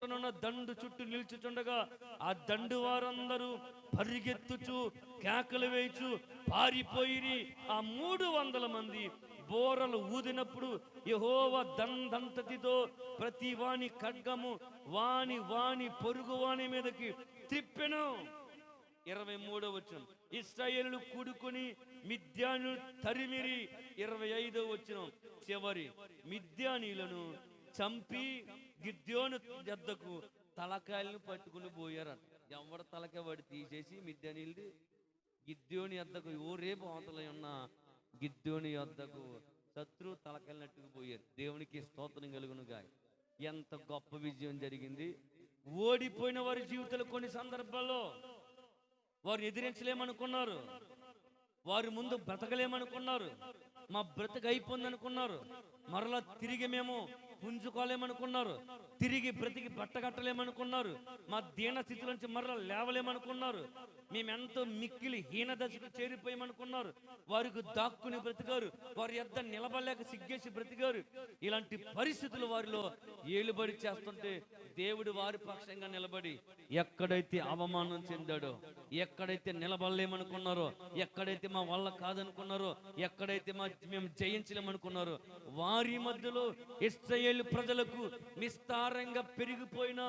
కోటనున్న దండు చుట్టూ నిల్చుచుండగా ఆ దండు వారందరూ పరిగెత్తుచు కేకలు వేయచు పారిపోయిరి. ఆ 300 మంది బోరలు ఊదినప్పుడు యెహోవా దండంతటితో ప్రతి వాని ఖడ్గము వాని వాని పొరుగు వాని మీదకి త్రిప్పెను. 23వ వచనం, ఇశ్రాయేలు కూడుకొని మిద్యాను తరిమిరి. 25వ వచనం, చివరి మిద్యానీలను చంపి గిద్యోను యొద్దకు తలకాయలను పట్టుకుని పోయారంట. ఎవడ తలకాయ వాడు తీసేసి మిద్యానీలు గిద్యోని యొద్దకు, రేపు అవతల ఉన్న గిద్యోని యొద్దకు శత్రు తలకాయలనట్టుకు పోయారు. దేవునికి స్తోత్రం కలుగునుగా. ఎంత గొప్ప విజయం జరిగింది. ఓడిపోయిన వారి జీవితాలు కొన్ని సందర్భాల్లో వారు ఎదిరించలేమనుకున్నారు, వారి ముందు బ్రతకలేమనుకున్నారు, మా బ్రతక అయిపోయింది అనుకున్నారు, మరలా తిరిగి మేము పుంజుకోలేమనుకున్నారు, తిరిగి బ్రతికి బట్టగట్టలేమనుకున్నారు, మా దీన స్థితి నుంచి మరలా లేవలేమనుకున్నారు, మేమెంతో మిక్కిలి హీన దశకు చేరిపోయామనుకున్నారు. వారికి దాక్కుని బ్రతికారు, వారి యొద్ద నిలబడలేక సిగ్గేసి బ్రతికారు. ఇలాంటి పరిస్థితులు వారిలో ఏలుబడి చేస్తుంటే దేవుడు వారి పక్షంగా నిలబడి ఎక్కడైతే అవమానం చెందాడో, ఎక్కడైతే నిలబడలేమనుకున్నారో, ఎక్కడైతే మా వల్ల కాదనుకున్నారో, ఎక్కడైతే మేము జయించలేమనుకున్నారో వారి మధ్యలో ఇశ్రాయేలు ప్రజలకు విస్తారంగా పెరిగిపోయిన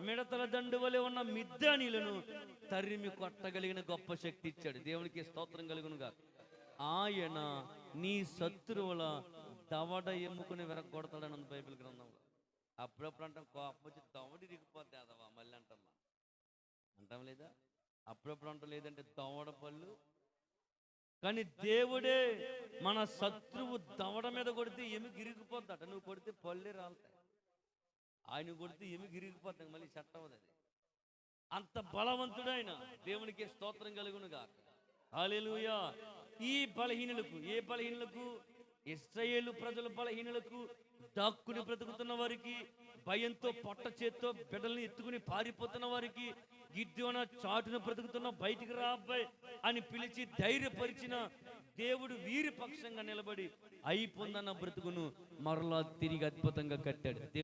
మిడతల దండు వలె ఉన్న మిద్యానీలను తరిమి కొట్టగలిగిన గొప్ప శక్తి ఇచ్చాడు. దేవునికి స్తోత్రం కలుగునుగా. ఆయన నీ శత్రువుల దవడ ఎమ్ముకుని విరగొడతాడని ఉంది బైబిల్ గ్రంథంలో. అప్పుడప్పుడు అంటాం కోపం వచ్చి దవడ ఇరిగిపోద్ది అదవా, మళ్ళీ అంటాం లేదా? అప్పుడప్పుడు అంటాం లేదంటే దవడ పళ్ళు. కానీ దేవుడే మన శత్రువు దవడ మీద కొడితే ఎముక ఇరిగిపోద్దట. నువ్వు కొడితే పళ్ళే రాలుతాయి, ఆయన కొడితే ఎముక ఇరిగిపోతాయి, మళ్ళీ సెట్ అవ్వదు. అది అంత బలవంతుడైన దేవునికి స్తోత్రం కలుగునుగా. హల్లెలూయా. ఈ బలహీనులకు, ఏ బలహీనులకు? ఇశ్రాయేలు ప్రజల బలహీనులకు, దాక్కుని బ్రతుకుతున్న వారికి, భయంతో పొట్ట చేత్తో బిడ్డల్ని ఎత్తుకుని పారిపోతున్న వారికి, గిద్యోన చాటున బ్రతుకుతున్న బయటికి రా అబ్బాయి అని పిలిచి ధైర్యపరిచిన దేవుడు వీరి పక్షంగా నిలబడి అయిపోందన్న బ్రతుకును మరలా తిరిగి అద్భుతంగా కట్టాడు.